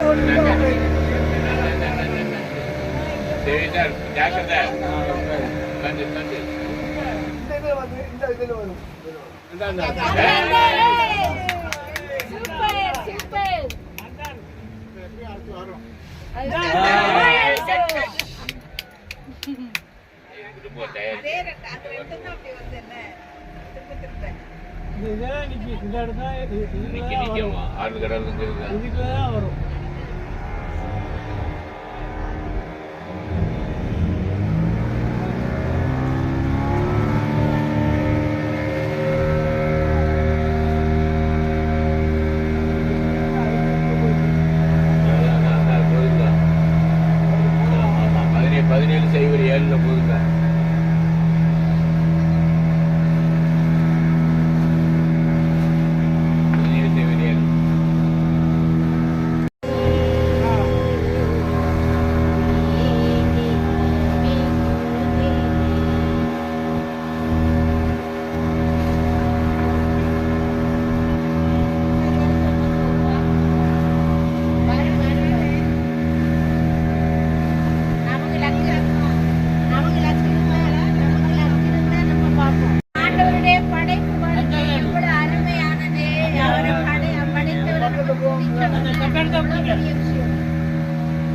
வரும்.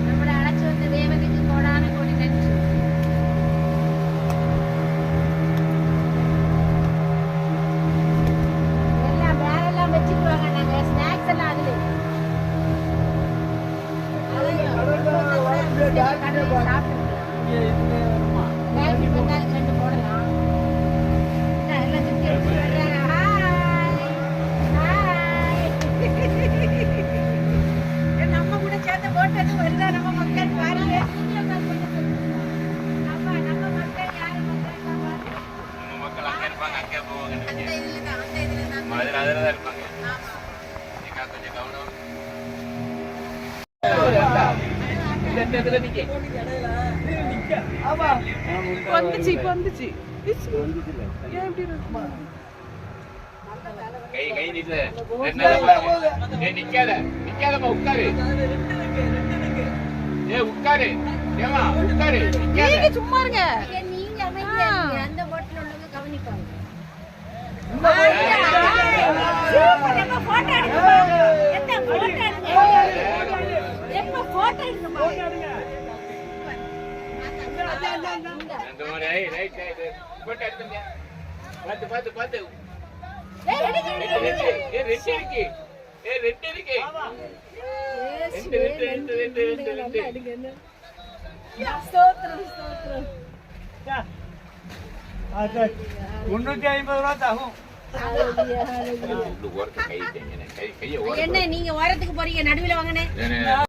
நம்மளை அழைச்சு வந்த தேவனுக்கு கோடான கோடி நன்றி. எல்லாம் வேறெல்லாம் வச்சுக்குவாங்க. நாங்க ஸ்நாக்ஸ் எல்லாம் அதுல ரெண்டு போடலாம். எல்லாம் சுத்தி நம்ம கூட சேர்ந்து போட்டது வருதா நம்ம மக்கள் பாருங்க. நம்ம மக்கள் யாரு மக்கள் அங்க இருப்பாங்க, அங்கே போவாங்க. அந்த இதுல தான் இருப்பாங்க. கொஞ்சம் கவனம். வந்துச்சு கை நீட்டு நிக்காதமா உட்காரு. உட்காரு உட்காரு. நீங்க சும்மா இருங்க. நீங்க அமைதியா இருங்க. அந்த போட்ல உள்ளவங்க கவனிப்பாங்க. போட்டோ எடுங்க. எந்த போட்டோ எடுங்க. எப்ப போட்டோ எடுங்க. அந்த மாதிரி ரைட் போட்டோ எடுங்க. பாத்து என்ன நீங்க ஓரத்துக்கு போறீங்க, நடுவில் வாங்கினேன்.